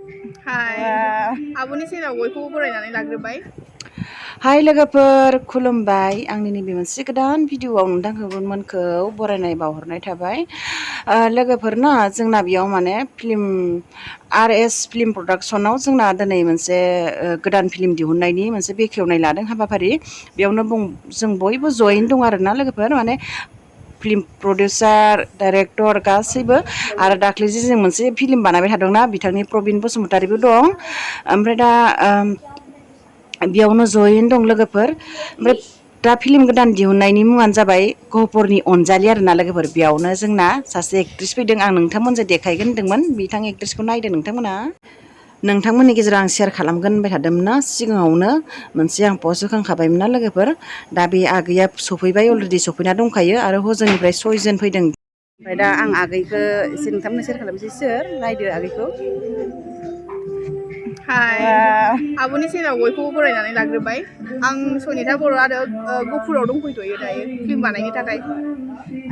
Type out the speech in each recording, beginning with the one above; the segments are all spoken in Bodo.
Hai, aboni channel बयखौबो बरायनानै लाग्रोबाय। हाय लोगोफोर खुलुमबाय आंनि नैबे मोनसे गोदान भिडिअआव नोंथांमोनखौ बरायनाय बावहरनाय थाबाय लोगोफोर ना जोंना बेयाव माने फिल्म RS फिल्म प्रडाक्शनाव जोंना दिनै मोनसे गोदान फिल्म दिहुननायनि मोनसे बेखेवनाय लादों हाबाफारि बेयावनो जों बयबो जयेन दं आरोना लोगोफोर माने फिल्म प्रडिउसार डाइरेक्टर गासैबो आरो दाख्लैसो जों मोनसे फिल्म बानायबाय थादोंना बिथांनि प्रबिन बसुमतारीबो दं ओमफ्राय दा बेयावनो जयेन दं लोगोफोर ओमफ्राय दा फिल्म गोदान दिहुननायनि मुङानो जाबाय गहपुरनि अनजालि आरोना लोगोफोर बेयावनो जोंना सासे एक्ट्रिस फैदों आं नोंथांमोनजों देखायगोन होनदोंमोन बिथां एक्ट्रिसखौ नायदो नोंथांमोननि गेजेराव आं शेयार खालामगोन होनबाय थादोंमोन ना सिगाङावनो मोनसे आं पस्ट होखांखाबायमोन ना लोगोफोर दा बे आगैया सफैबाय अलरेडि सफैना दंखायो आरो हजोंनिफ्राय 6 जन फैदों ओमफ्राय दा आं आगैखौ एसे नोंथांमोननो शेयार खालामनोसै सोर नायदो आगैखौ हाय आब'नि चेनेलाव बयखौबो बरायनानै लाग्रोबाय आं सनिता बर' आरो गहपुराव दंफैथ'यो दायो फिल्म बानायनो थाखाय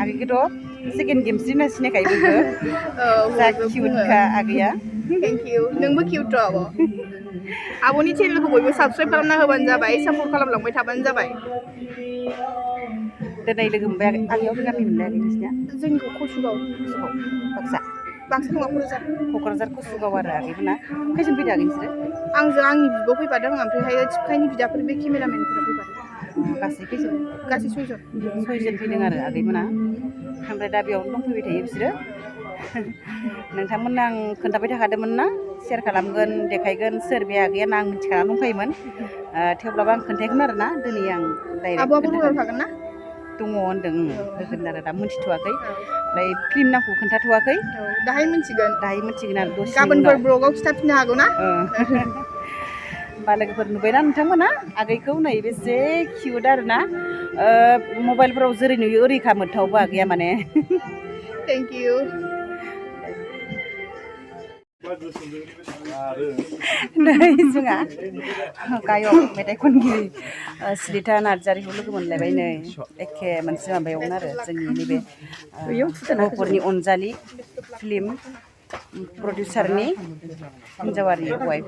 आगैखौथ' सेकेन्ड गेमसो होनना सिनायखायो बयबो जा किउटखा आगैया थेंक इउ नोंबो किउट आब' आब'नि चेनेलखौ बयबो साबस्क्राइब खालामना होबानो जाबाय सापर्ट खालामलांबाय थाबानो जाबाय दिनै लोगो मोनबाय आगैयाव गामि मोनलाय आगै नोंसिना जोंनिखौ कसुगाव बाक्सा नङा क'क्राझार कसुगाव आरो आगैमोना खैजोन फैदों आगै नोंसोरो आंजों आंनि बिब' फैफादों ओमफ्रायहाय थिबखायनि बिदाफोर बे केमेरामेनफोरा फैफादों गासै खैजोन गासै 6 जन फैदों आरो आगैमोना ओमफ्राय दा बेयावनो दंफैबाय थायो बिसोरो नोंथांमोननो आं खोन्थाबाय थाखादोंमोन ना शेयार खालामगोन देखायगोन सोर बे आगैया आं मिथिखाना दंखायोमोन थेवब्लाबो आं खोन्थायाखैमोन आरो ना दिनै आं डाइरेक्ट खोन्थागोन ना दङ होनदों होगोन आरो दा मोनथिथ'वाखै ओमफ्राय फिल्म नामखौ खोन्थाथ'वाखै दाहाय मिथिगोन आरो दसे गाबोनफोर ब्लगाव खिथाफिननो हागौ ना होमबा लोगोफोर नुबायना नोंथांमोना आगैखौ नै बेसे किउट आरो ना मबाइलफोराव जेरै नुयो ओरैखा मोनथावबो आगैया माने थेंक इउ नै जोंहा गायक मेथाइ खनगिरि सुनिता नार्जारिखौ लोगो मोनलायबाय नै एखे मोनसे माबायावनो आरो जोंनि नैबे गहपुरनि अनजालि फिल्म प्रडिउसारनि हिन्जावारि वाइफ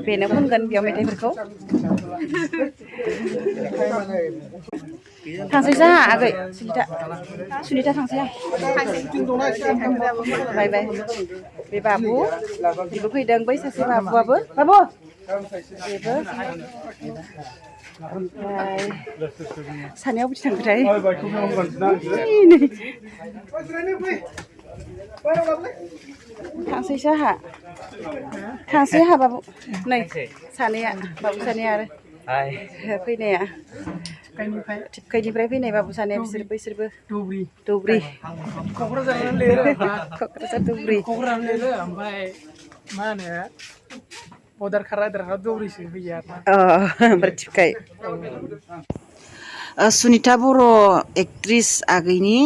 बेनो खनगोन बेयाव मेथाइफोरखौ थांसै जोंहा आगै सुनिता थांसै बाय बाय बे बाबु बेबो फैदों बै सासे बाबुआबो बेबो ओमफ्राय सानैयाव बिदि थांखोथाय थांसै आंहा बाबु नै सानैया बाबु सानैया आरो फैनाया टिपकाइनिफ्राय फैनाय बाबु सानैया बैसोरबो दौब्रि क'क्राझार दौब्रि ओमफ्राय मा होनो बर्डार खारा दौरिसो फैयो आरो ओमफ्राय टिपकाइ सुनिता बर' एक्ट्रिस आगैनि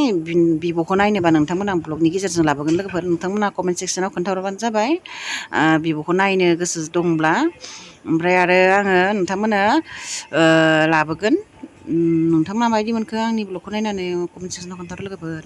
बिब'खौ नायनोबा नोंथांमोना ब्लगनि गेजेरजों लाबोगोन लोगोफोर नोंथांमोना कमेन्ट सेक्सनाव खोन्थाहरबानो जाबाय बिब'खौ नायनो गोसो दंब्ला ओमफ्राय आरो आङो नोंथांमोना लाबोगोन नोंथांमोना माबायदि मोनखो आंनि ब्लगखौ नायनानै कमेन्ट सेक्सनाव खोन्थाहर लोगोफोर